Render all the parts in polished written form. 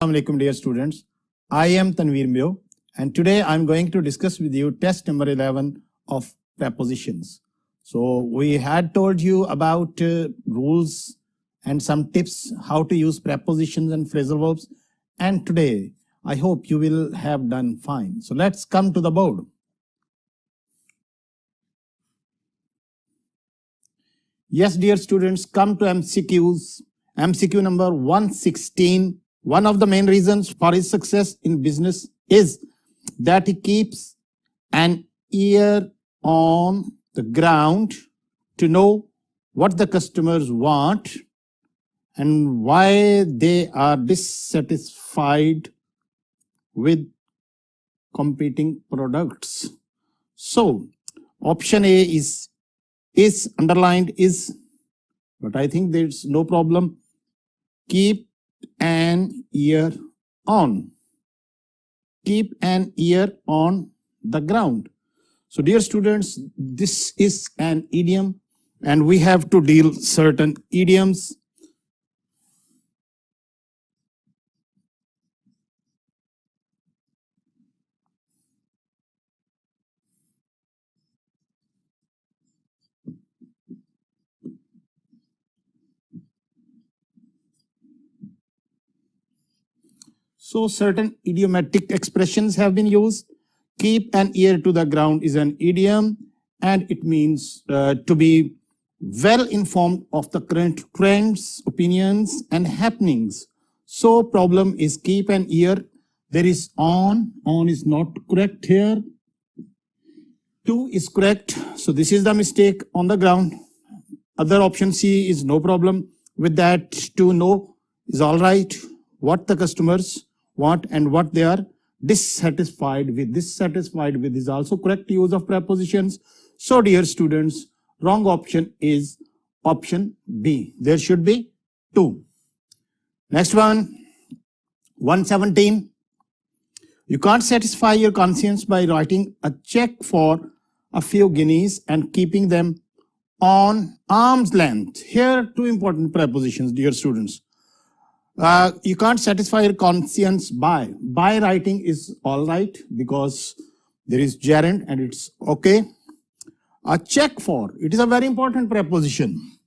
Assalamu alaikum dear students. I am Tanveer Myo and today I am going to discuss with you test number 11 of prepositions. So we had told you about rules and some tips how to use prepositions and phrasal verbs, and today I hope you will have done fine. So let's come to the board. Yes dear students, come to MCQs. MCQ number 116. One of the main reasons for his success in business is that he keeps an ear on the ground to know what the customers want and why they are dissatisfied with competing products. So option A is underlined is, but I think there's no problem. Keep an ear on. Keep an ear on the ground. So dear students, this is an idiom and we have to deal certain idioms. So certain idiomatic expressions have been used. Keep an ear to the ground is an idiom and it means to be well informed of the current trends, opinions and happenings. So problem is keep an ear. There is on is not correct here. To is correct. So this is the mistake on the ground. Other option C is no problem with that. To know is all right. What the customers want and what they are dissatisfied with. Dissatisfied with is also correct use of prepositions. So dear students, wrong option is option B. There should be 2. Next one, 117. You can't satisfy your conscience by writing a check for a few guineas and keeping them on arm's length. Here 2 important prepositions, dear students. You can't satisfy your conscience by. By writing is all right because there is gerund and it's okay. A check for, it is a very important preposition.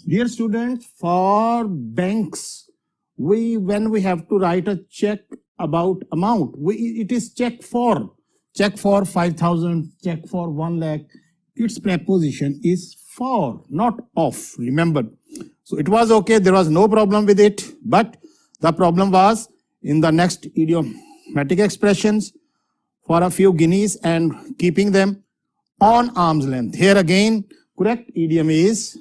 Dear students, for banks, when we have to write a check about amount, it is check for 5,000, check for 1 lakh. Its preposition is for, not of. Remember. So it was okay. There was no problem with it. But the problem was in the next idiomatic expressions for a few guineas and keeping them on arm's length. Here again, correct idiom is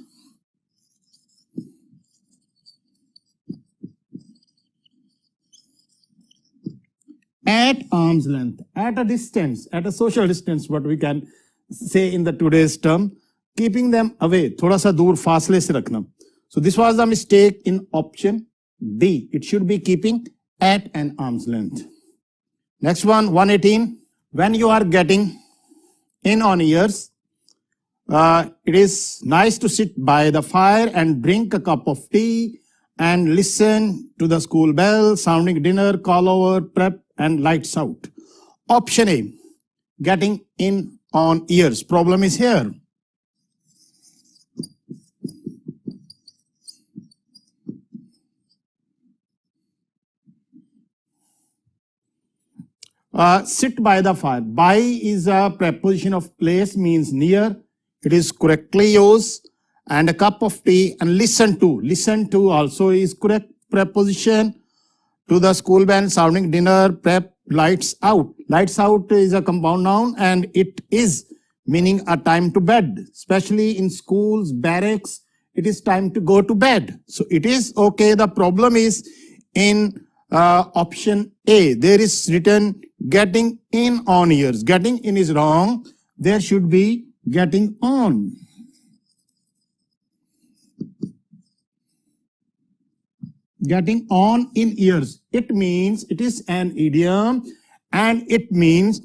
at arm's length, at a distance, at a social distance, what we can say in the today's term, keeping them away, thoda sa dur fasle se rakhna. So this was the mistake in option D. It should be keeping at an arm's length. Next one, 118. When you are getting in on ears, it is nice to sit by the fire and drink a cup of tea and listen to the school bell, sounding dinner, call over, prep, and lights out. Option A, getting in on ears. Problem is here. Sit by the fire. By is a preposition of place, means near. It is correctly used. And a cup of tea and listen to. Listen to also is correct preposition. To the school band, sounding dinner, prep, lights out. Lights out is a compound noun and it is meaning a time to bed. Especially in schools, barracks, it is time to go to bed. So it is okay. The problem is in option A. There is written getting in on ears. Getting in is wrong. There should be getting on. Getting on in ears. It means it is an idiom and it means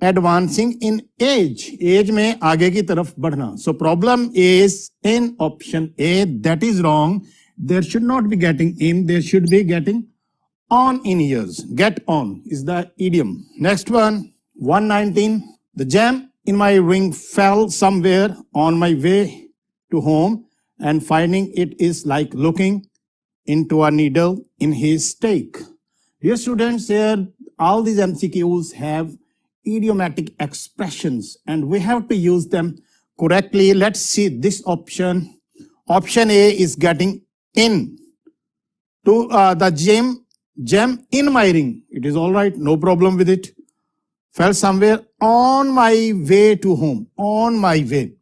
advancing in age. Age में आगे की तरफ बढ़ना. So problem is in option A. That is wrong. There should not be getting in. There should be getting on in years. Get on is the idiom. Next one, 119. The gem in my ring fell somewhere on my way to home, and finding it is like looking into a needle in his stake. Dear students, here all these MCQs have idiomatic expressions and we have to use them correctly. Let's see this option. Option A is getting in to the gem in my ring. It is all right, no problem with it. Fell somewhere on my way to home, on my way.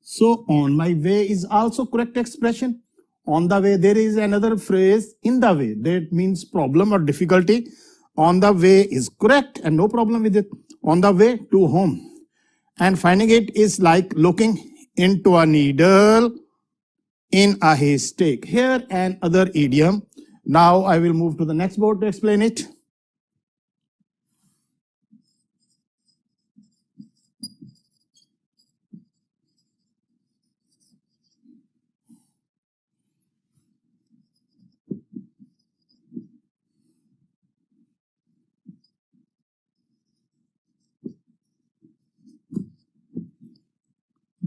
So on my way is also correct expression. On the way, there is another phrase, in the way. That means problem or difficulty. On the way is correct and no problem with it. On the way to home. And finding it is like looking into a needle in a haystack. Here another idiom. Now I will move to the next board to explain it.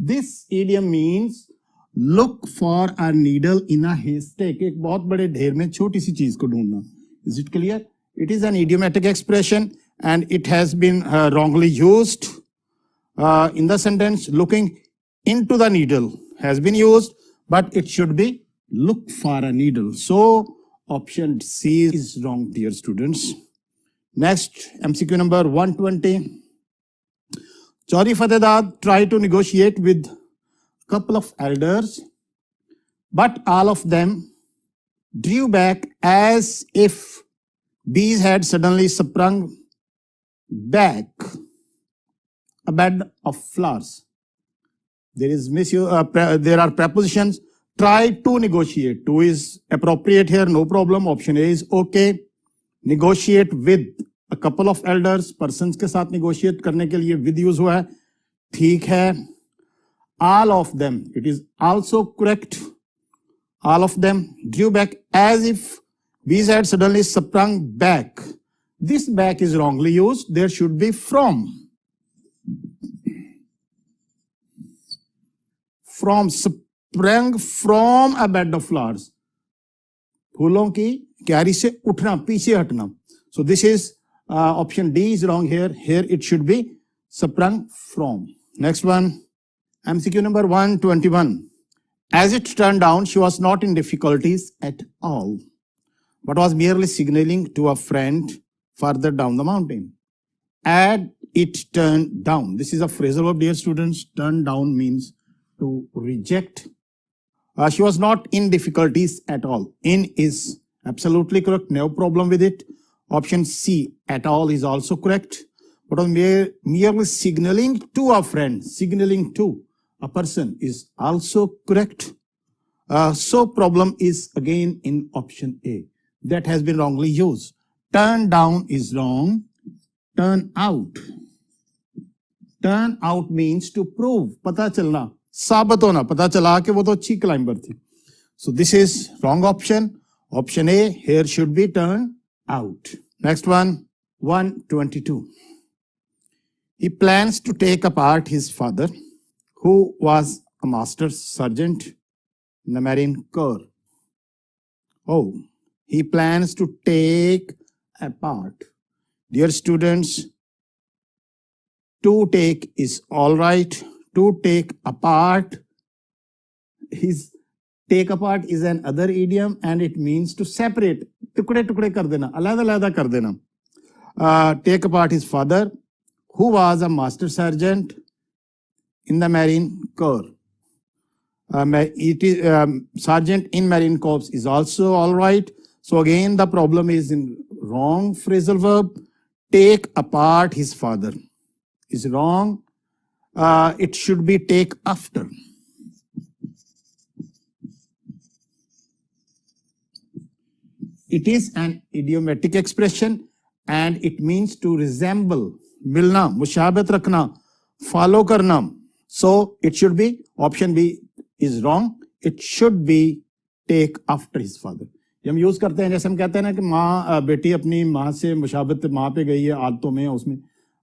This idiom means look for a needle in a haystack. एक बहुत बड़े ढेर में छोटी सी चीज को ढूंढना. Is it clear? It is an idiomatic expression and it has been wrongly used. In the sentence, looking into the needle has been used, but it should be look for a needle. So option C is wrong, dear students. Next, MCQ number 120. Chaudhry Fatehdat tried to negotiate with a couple of elders, but all of them drew back as if bees had suddenly sprung back a bed of flowers. There is there are prepositions. Try to negotiate. To is appropriate here, no problem. Option A is okay. Negotiate with a couple of elders. Persons के साथ negotiate करने के लिए with use हुआ है. ठीक है. All of them. It is also correct. All of them drew back as if bees had suddenly sprung back. This back is wrongly used. There should be from. From, sprang from a bed of flowers. फूलों की क्यारी से उठना, पीछे हटना. So this is option D is wrong here. Here it should be sprung from. Next one, MCQ number 121. As it turned out, she was not in difficulties at all, but was merely signaling to a friend further down the mountain. Add it turned down. This is a phrasal verb, dear students. Turn down means to reject. She was not in difficulties at all. In is absolutely correct. No problem with it. Option C, at all, is also correct. But on merely signaling to a friend, signaling to a person is also correct. So problem is again in option A. That has been wrongly used. Turn down is wrong. Turn out. Turn out means to prove. पता चलना, साबित होना, पता चला कि वो तो अच्छी क्लाइंबर थी. So this is wrong option. Option A here should be turn out. Next one, 122. He plans to take apart his father, who was a master sergeant in the Marine Corps. Oh, he plans to take apart. Dear students, to take is all right. To take apart, his take apart is an other idiom and it means to separate. टुकड़े टुकड़े कर देना, अलग अलग कर देना. Take apart his father, who was a master sergeant in the Marine Corps. It is sergeant in Marine Corps is also all right. So again, the problem is in wrong phrasal verb. Take apart his father is wrong. It should be take after. It is an idiomatic expression and it means to resemble, milna, mushabat rakhna, follow karna. So it should be, option B is wrong. It should be take after his father. ये हम use करते हैं, जैसे हम कहते हैं ना कि माँ बेटी अपनी माँ से मुशाबत माँ पे गई है आदतों में, उसमें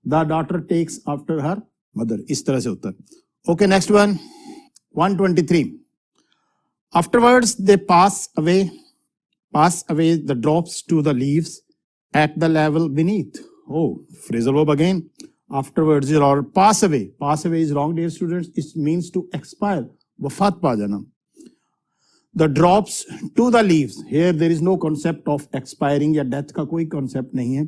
the daughter takes after her mother, इस तरह से होता है. Okay, next one 123. Afterwards they pass away the drops to the leaves at the level beneath. Oh, phrasal verb again. Afterwards or pass away. Pass away is wrong, dear students. It means to expire. Wafat pa jana. The drops to the leaves. Here there is no concept of expiring या death का कोई concept नहीं है.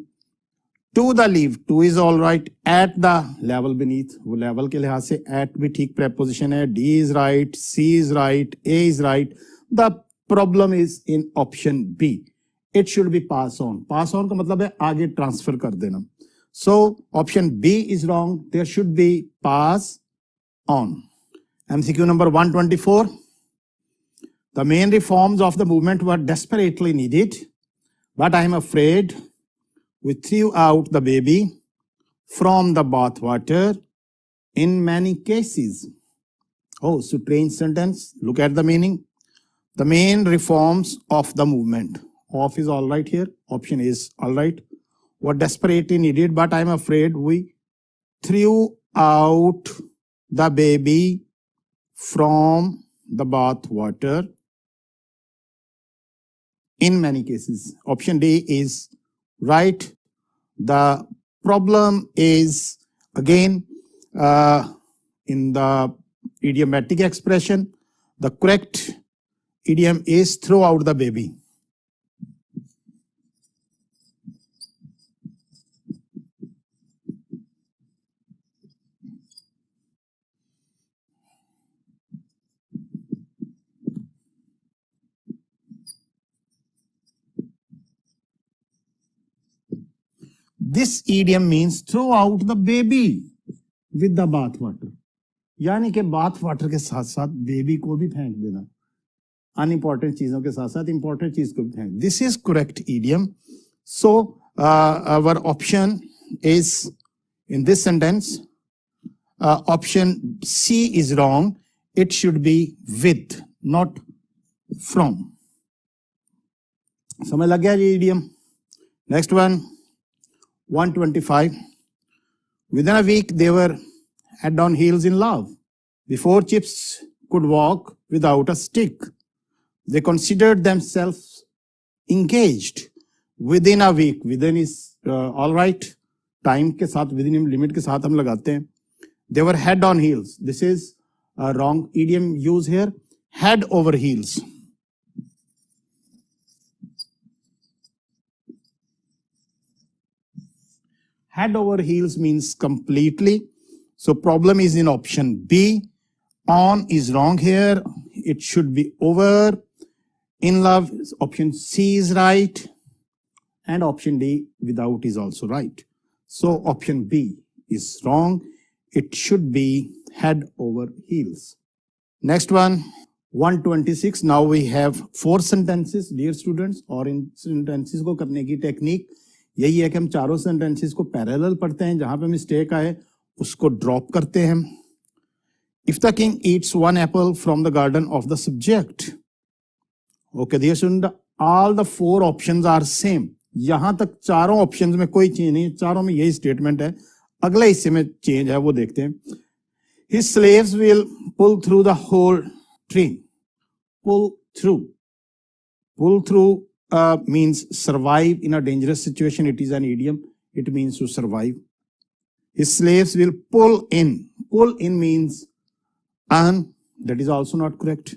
To the leaf, to is all right. At the level beneath, वो level के लिहाज से at भी ठीक preposition है. D is right, C is right, A is right. The problem is in option B. It should be pass on. Pass on का मतलब है आगे transfer कर देना. So option B is wrong. There should be pass on. MCQ number 124. The main reforms of the movement were desperately needed, but I am afraid we threw out the baby from the bath water in many cases. Oh, strange sentence. Look at the meaning. The main reforms of the movement. Of is all right here. Option is all right. Were desperately needed, but I am afraid we threw out the baby from the bath water in many cases. Option D is right. The problem is again in the idiomatic expression. The correct idiom is throw out the baby. This idiom means throw out the baby with the bath water. यानी कि bath water के साथ साथ baby को भी फेंक देना, unimportant चीजों के साथ साथ इंपॉर्टेंट चीज को भी फेंक. This is correct idiom. So our option is in this sentence. Option C is wrong. It should be with, not from. समझ लग गया ये idiom. Next one. 125. Within a week, they were head on heels in love. Before Chips could walk without a stick, they considered themselves engaged. Within a week, within is all right. Time के साथ, within limit के साथ हम लगाते हैं. They were head on heels. This is a wrong idiom use here. Head over heels. Head over heels means completely. So problem is in option B. On is wrong here. It should be over. In love, option C is right. And option D without is also right. So option B is wrong. It should be head over heels. Next one, 126. Now we have 4 sentences, dear students. और इन sentences को करने की technique यही है कि हम चारों sentences को पैरेलल पढ़ते हैं, जहां पे मिस्टेक आए उसको ड्रॉप करते हैं. If the king eats one apple from the garden of the subject. Okay dear student, all the 4 options are same. यहां तक चारों ऑप्शंस में कोई चेंज नहीं, चारों में यही स्टेटमेंट है. अगले हिस्से में चेंज है, वो देखते हैं. His slaves will pull through the whole tree. Pull through means survive in a dangerous situation. It is an idiom. It means to survive. His slaves will pull in. Pull in means earn. That is also not correct.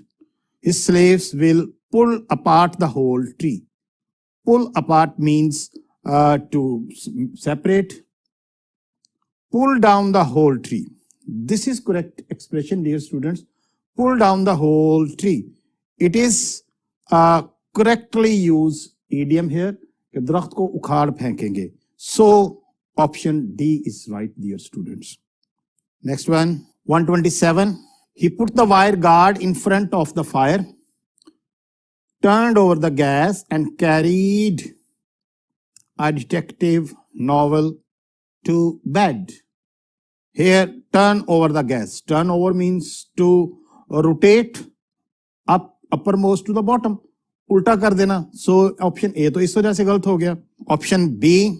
His slaves will pull apart the whole tree. Pull apart means to separate. Pull down the whole tree. This is correct expression, dear students. Pull down the whole tree. It is correctly use idiom here कि दरख्त को उखाड़ फेंकेंगे. So option D is right, dear students. Next one, 127. He put the wire guard in front of the fire turned over the gas and carried a detective novel to bed. Here, turn over the gas. Turn over means to rotate uppermost to the bottom. उल्टा कर देना. So option A तो इस वजह से गलत हो गया. Option B,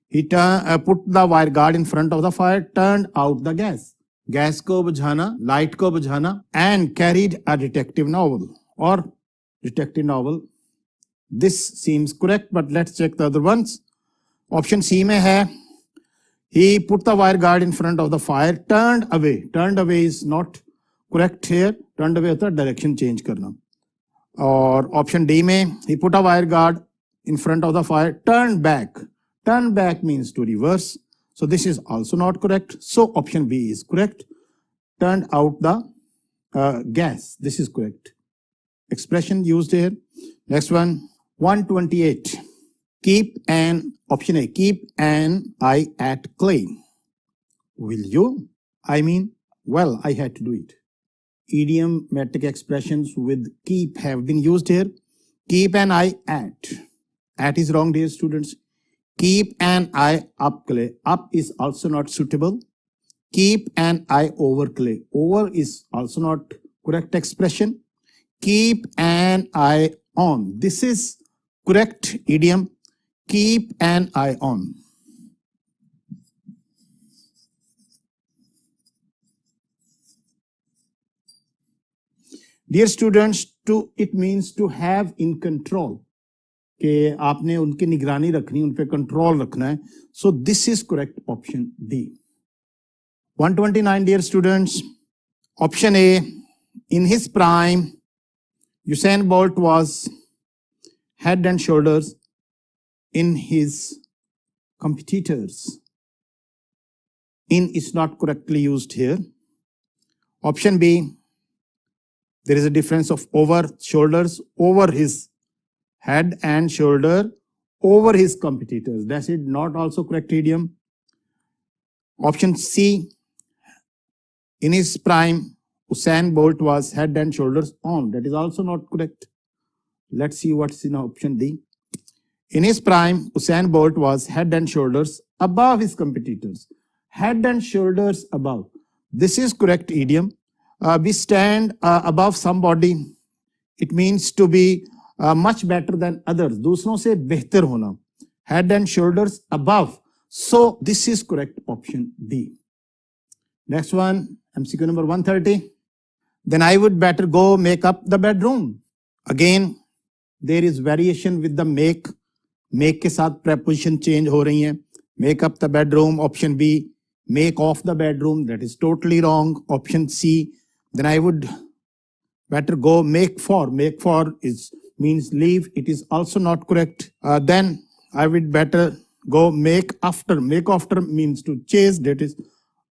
he put the wire guard in front of the fire, turned out the gas. Gas को बुझाना, लाइट को बुझाना, and carried a detective novel or detective novel. This seems correct, but let's check the other ones. Option C में है, he put the wire guard in front of the fire, turned away. Turned away is not correct here. Turned away होता है direction change करना. और option D में, he put a wire guard in front of the fire, turned back. Turn back means to reverse. So this is also not correct. So option B is correct. Turned out the gas. This is correct. Expression used here. Next one, 128. Option A, keep an eye at clay. Will you? I mean, well, I had to do it. Idiomatic expressions with keep have been used here. Keep an eye at. At is wrong, dear students. Keep an eye up clay. Up is also not suitable. Keep an eye over clay. Over is also not correct expression. Keep an eye on. This is correct idiom. Keep an eye on. Dear students, it means to have in control. कि आपने उनकी निगरानी रखनी, उन पे control रखना है. So this is correct option D. 129, dear students. Option A, in his prime, Usain Bolt was head and shoulders in his competitors. In is not correctly used here. Option B, there is a difference of over shoulders, over his head and shoulder, over his competitors. That's it, not also correct idiom. Option C, in his prime, Usain Bolt was head and shoulders on. That is also not correct. Let's see what's in option D. In his prime, Usain Bolt was head and shoulders above his competitors. Head and shoulders above. This is correct idiom. We stand above somebody. It means to be much better than others. दूसरों से बेहतर होना. Head and shoulders above. So this is correct option D. Next one, MCQ number 130. Then I would better go make up the bedroom. Again, there is variation with the make. Make के साथ preposition change हो रही है. Make up the bedroom. Option B, make off the bedroom. That is totally wrong. Option C, then I would better go make for. Make for means leave. It is also not correct. Then I would better go make after. Make after means to chase. That is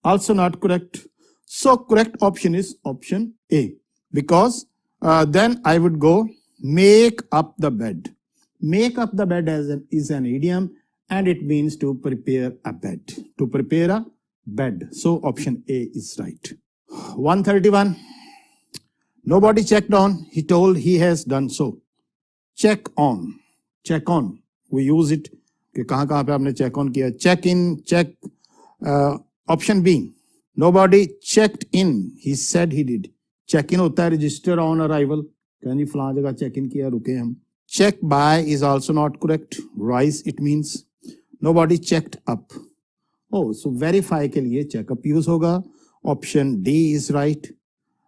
also not correct. So correct option is option A, because then I would go make up the bed. Make up the bed is an idiom, and it means to prepare a bed. To prepare a bed. So option A is right. 131. Nobody checked on. He told he has done so. Check on. Check on. We use it. कि कहाँ पे आपने check on किया. Check in. Check. Option B. Nobody checked in. He said he did. Check in होता है register on arrival. कहीं फलां जगह check in किया, रुके हम. Check by is also not correct. Rise it means. Nobody checked up. Oh, so verify के लिए check up use होगा. Option D is right.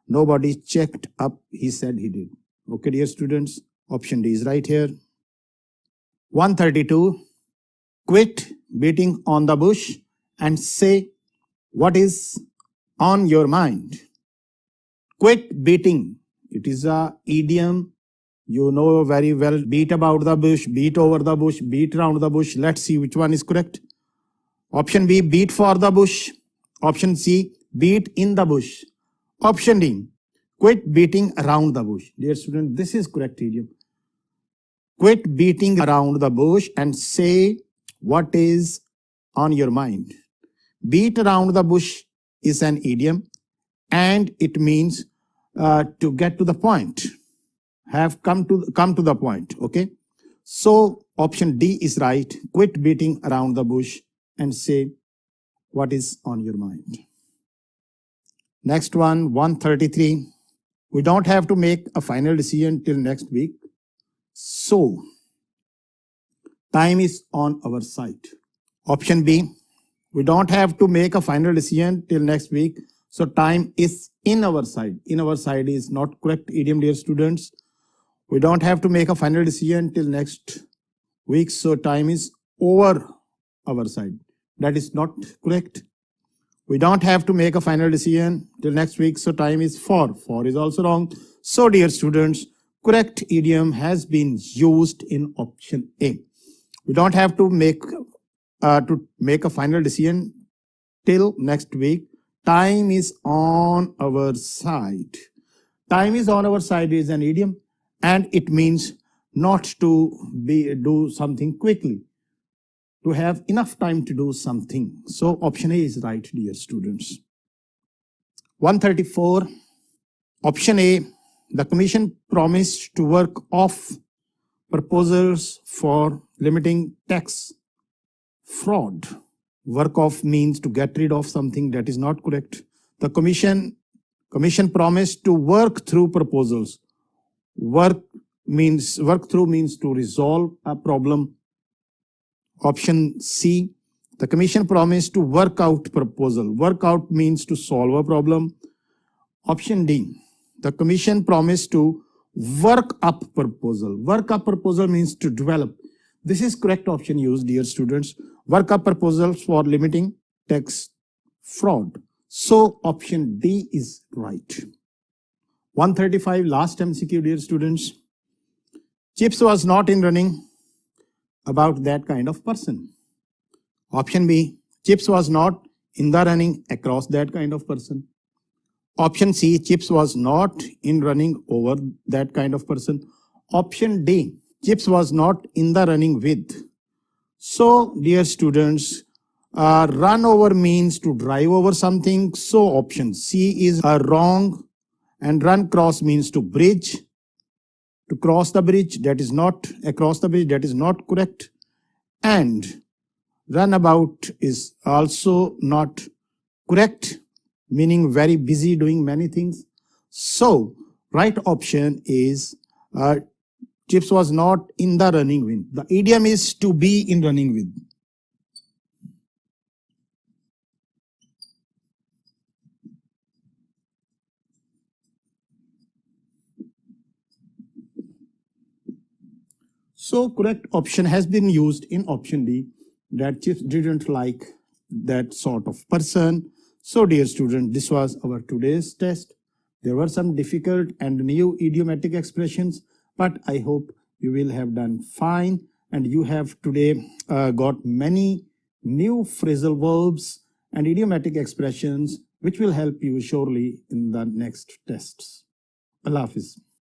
Nobody checked up. He said he did. Okay, dear students. Option D is right here. 132. Quit beating on the bush and say what is on your mind. Quit beating. It is a idiom. You know very well. Beat about the bush, beat over the bush, beat around the bush. Let's see which one is correct. Option B, beat for the bush. Option C, beat in the bush. Option D, quit beating around the bush. Dear student, this is correct idiom. Quit beating around the bush and say what is on your mind. Beat around the bush is an idiom, and it means to get to the point. have come to the point. Okay. So option D is right. Quit beating around the bush and say what is on your mind. Next one, 133. We don't have to make a final decision till next week. So time is on our side. Option B, we don't have to make a final decision till next week. So time is in our side. In our side is not correct idiom, dear students. We don't have to make a final decision till next week. So time is over our side. That is not correct. We don't have to make a final decision till next week. So time is for. For is also wrong. So dear students, correct idiom has been used in option A. We don't have to make a final decision till next week. Time is on our side. Time is on our side is an idiom, and it means not to do something quickly, to have enough time to do something. So option A is right, dear students. 134, option A, the commission promised to work off proposals for limiting tax fraud. Work off means to get rid of something. That is not correct. The commission promised to work through proposals. Work through means to resolve a problem. Option C, the commission promised to work out proposal. Work out means to solve a problem. Option D, the commission promised to work up proposal. Work up proposal means to develop. This is correct option used, dear students. Work up proposals for limiting tax fraud. So option D is right. 135, last MCQ, dear students. Chips was not in running about that kind of person. Option B, Chips was not in the running across that kind of person. Option C, Chips was not in running over that kind of person. Option D, Chips was not in the running with. So, dear students, run over means to drive over something. So, option C is wrong. And run cross means to bridge, to cross the bridge. That is not across the bridge. That is not correct. And runabout is also not correct, meaning very busy doing many things. So, right option is Chips was not in the running with. The idiom is to be in running with. So correct option has been used in option D, that Chips didn't like that sort of person. So dear student, this was our today's test. There were some difficult and new idiomatic expressions, but I hope you will have done fine. And you have today got many new phrasal verbs and idiomatic expressions, which will help you surely in the next tests. Allah Hafiz.